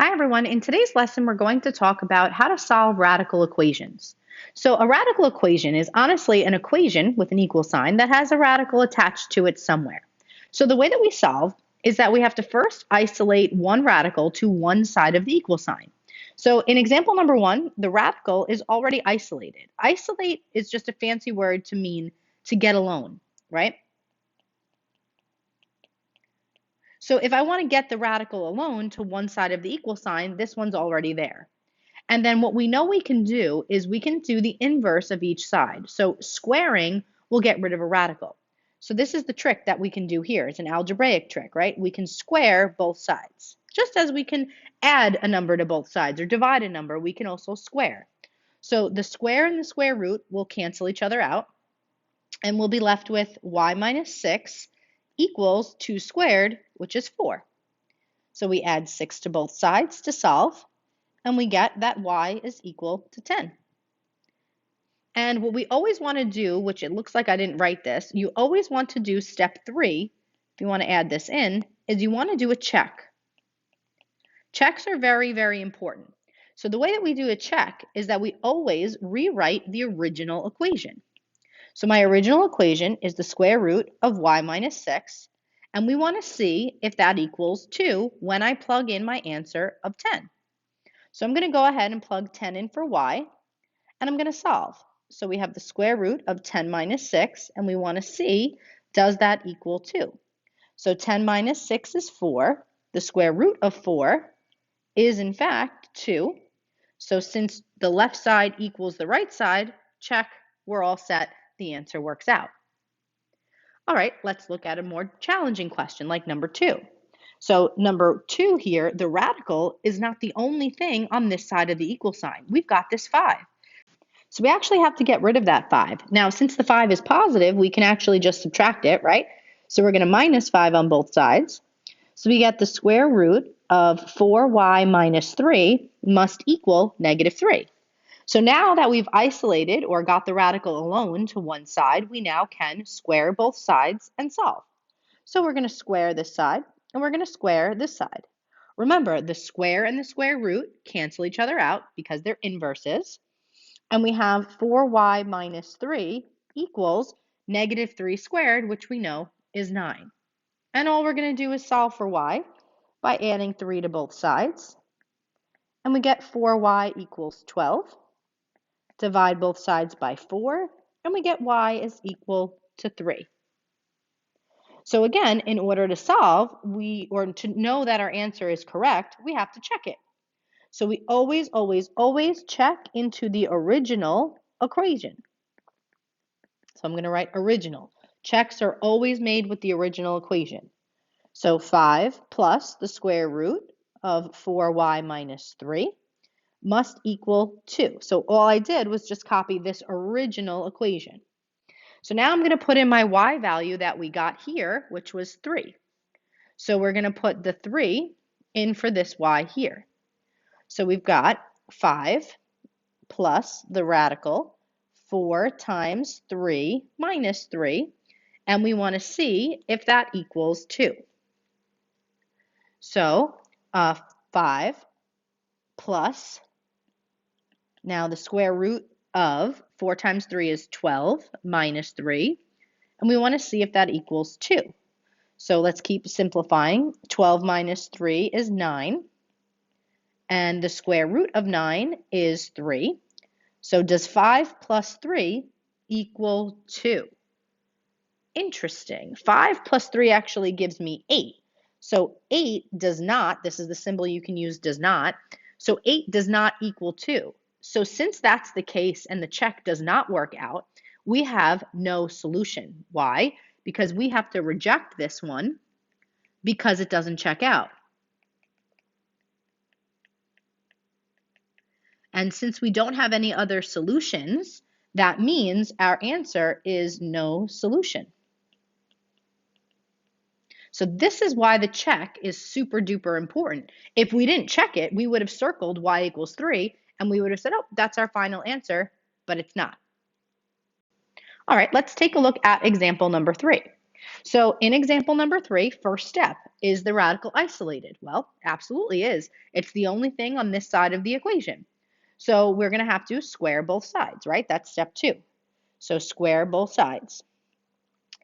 Hi everyone, in today's lesson we're going to talk about how to solve radical equations. So a radical equation is honestly an equation with an equal sign that has a radical attached to it somewhere. So the way that we solve is that we have to first isolate one radical to one side of the equal sign. So in example number 1, the radical is already isolated. Isolate is just a fancy word to mean to get alone, right? So if I want to get the radical alone to one side of the equal sign, this one's already there. And then what we know we can do is we can do the inverse of each side. So squaring will get rid of a radical. So this is the trick that we can do here. It's an algebraic trick, right? We can square both sides. Just as we can add a number to both sides or divide a number, we can also square. So the square and the square root will cancel each other out, and we'll be left with y minus 6 equals 2 squared, which is 4. So we add 6 to both sides to solve, and we get that y is equal to 10. And what we always want to do, which it looks like I didn't write this, you always want to do step 3, if you want to add this in, is you want to do a check. Checks are very, very important. So the way that we do a check is that we always rewrite the original equation. So my original equation is the square root of y minus 6, and we want to see if that equals 2 when I plug in my answer of 10. So I'm going to go ahead and plug 10 in for y, and I'm going to solve. So we have the square root of 10 minus 6, and we want to see, does that equal 2? So 10 minus 6 is 4. The square root of 4 is, in fact, 2. So since the left side equals the right side, check, we're all set. The answer works out. All right, let's look at a more challenging question like number 2. So number 2 here, the radical is not the only thing on this side of the equal sign. We've got this 5. So we actually have to get rid of that 5. Now, since the 5 is positive, we can actually just subtract it, right? So we're going to minus 5 on both sides. So we get the square root of 4y minus 3 must equal negative 3. So now that we've isolated or got the radical alone to one side, we now can square both sides and solve. So we're going to square this side, and we're going to square this side. Remember, the square and the square root cancel each other out because they're inverses. And we have 4y minus 3 equals negative 3 squared, which we know is 9. And all we're going to do is solve for y by adding 3 to both sides. And we get 4y equals 12. Divide both sides by 4, and we get y is equal to 3. So again, in order to solve, or to know that our answer is correct, we have to check it. So we always, always, always check into the original equation. So I'm going to write original. Checks are always made with the original equation. So 5 plus the square root of 4y minus 3 must equal 2. So all I did was just copy this original equation. So now I'm going to put in my y value that we got here, which was 3. So we're going to put the 3 in for this y here. So we've got 5 plus the radical 4 times 3 minus 3, and we want to see if that equals 2. So 5 plus, now the square root of 4 times 3 is 12 minus 3, and we want to see if that equals 2. So let's keep simplifying. 12 minus 3 is 9, and the square root of 9 is 3. So does 5 plus 3 equal 2? Interesting. 5 plus 3 actually gives me 8. So 8 does not, this is the symbol you can use, does not. So 8 does not equal 2. So since that's the case and the check does not work out, we have no solution. Why? Because we have to reject this one because it doesn't check out. And since we don't have any other solutions, that means our answer is no solution. So this is why the check is super duper important. If we didn't check it, we would have circled y equals 3, and we would have said, oh, that's our final answer, but it's not. All right, let's take a look at example number 3. So in example number 3, first step, is the radical isolated? Well, absolutely is. It's the only thing on this side of the equation. So we're going to have to square both sides, right? That's step 2. So square both sides.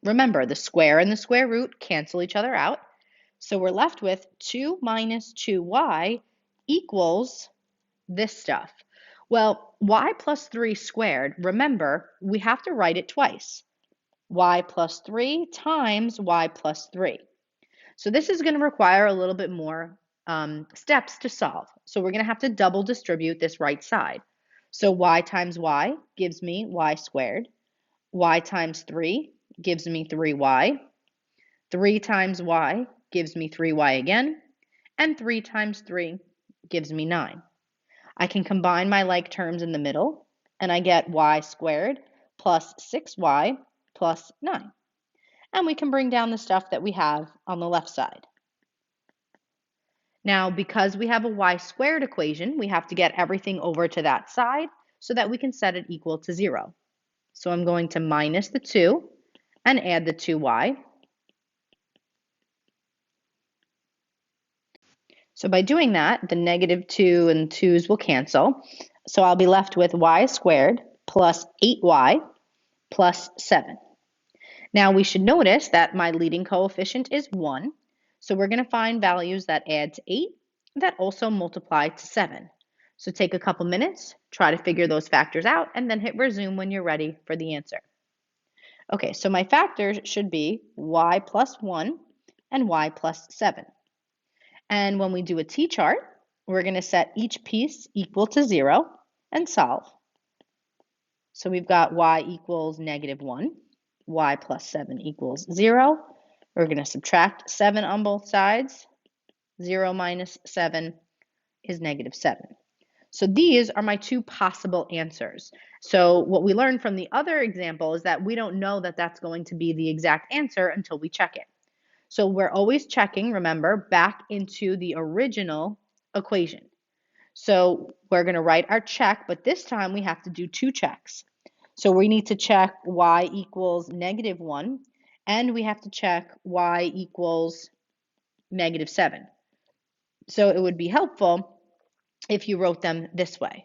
Remember, the square and the square root cancel each other out. So we're left with 2 minus 2y equals this stuff. Well, y plus 3 squared, remember, we have to write it twice. Y plus 3 times y plus 3. So this is going to require a little bit more steps to solve. So we're going to have to double distribute this right side. So y times y gives me y squared. Y times 3 gives me 3y. 3 times y gives me 3y again. And 3 times 3 gives me 9. I can combine my like terms in the middle, and I get y squared plus 6y plus 9. And we can bring down the stuff that we have on the left side. Now, because we have a y squared equation, we have to get everything over to that side so that we can set it equal to 0. So I'm going to minus the 2 and add the 2y. So by doing that, the negative 2 and 2's will cancel. So I'll be left with y squared plus 8y plus 7. Now we should notice that my leading coefficient is 1. So we're going to find values that add to 8 that also multiply to 7. So take a couple minutes, try to figure those factors out, and then hit resume when you're ready for the answer. Okay, so my factors should be y plus 1 and y plus 7. And when we do a t-chart, we're going to set each piece equal to 0 and solve. So we've got y equals negative 1, y plus 7 equals 0. We're going to subtract 7 on both sides. 0 minus 7 is negative 7. So these are my two possible answers. So what we learned from the other example is that we don't know that that's going to be the exact answer until we check it. So we're always checking, remember, back into the original equation. So we're going to write our check, but this time we have to do two checks. So we need to check y equals negative 1, and we have to check y equals negative 7. So it would be helpful if you wrote them this way.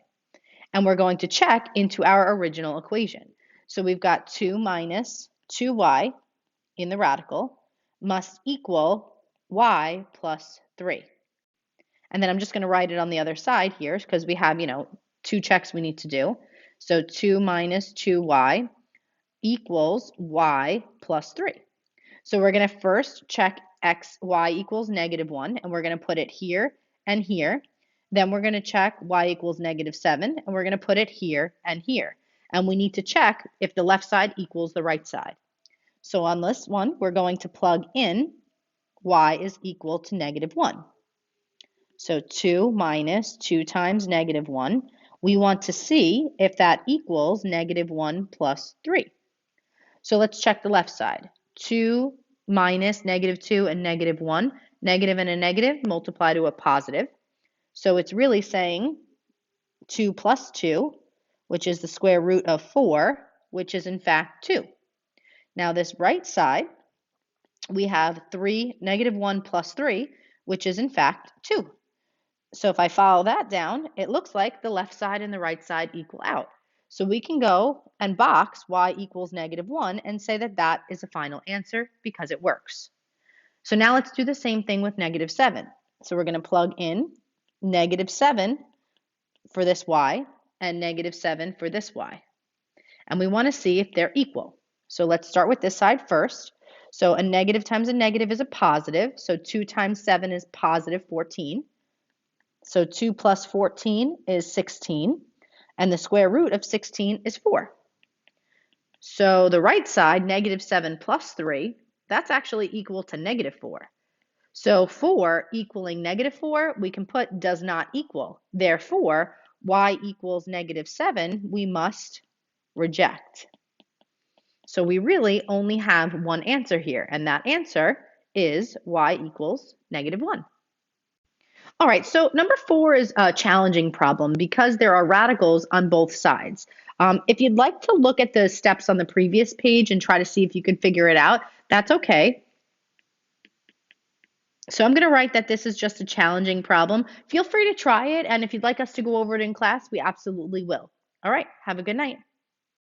And we're going to check into our original equation. So we've got 2 minus 2y in the radical must equal y plus 3. And then I'm just going to write it on the other side here because we have, two checks we need to do. So 2 minus 2y equals y plus 3. So we're going to first check y equals negative 1, and we're going to put it here and here. Then we're going to check y equals negative 7, and we're going to put it here and here. And we need to check if the left side equals the right side. So on this one, we're going to plug in y is equal to negative 1. So 2 minus 2 times negative 1. We want to see if that equals negative 1 plus 3. So let's check the left side. 2 minus negative 2 and negative 1. Negative and a negative multiply to a positive. So it's really saying 2 plus 2, which is the square root of 4, which is in fact 2. Now this right side, we have negative 1 plus 3, which is in fact 2. So if I follow that down, it looks like the left side and the right side equal out. So we can go and box y equals negative 1 and say that that is a final answer because it works. So now let's do the same thing with negative 7. So we're going to plug in negative 7 for this y and negative 7 for this y. And we want to see if they're equal. So let's start with this side first. So a negative times a negative is a positive. So 2 times 7 is positive 14. So 2 plus 14 is 16. And the square root of 16 is 4. So the right side, negative 7 plus 3, that's actually equal to negative 4. So 4 equaling negative 4, we can put does not equal. Therefore, y equals negative 7, we must reject. So we really only have one answer here, and that answer is y equals negative 1. All right, so number 4 is a challenging problem because there are radicals on both sides. If you'd like to look at the steps on the previous page and try to see if you can figure it out, That's okay. So I'm going to write that this is just a challenging problem. Feel free to try it, and if you'd like us to go over it in class, we absolutely will. All right, have a good night.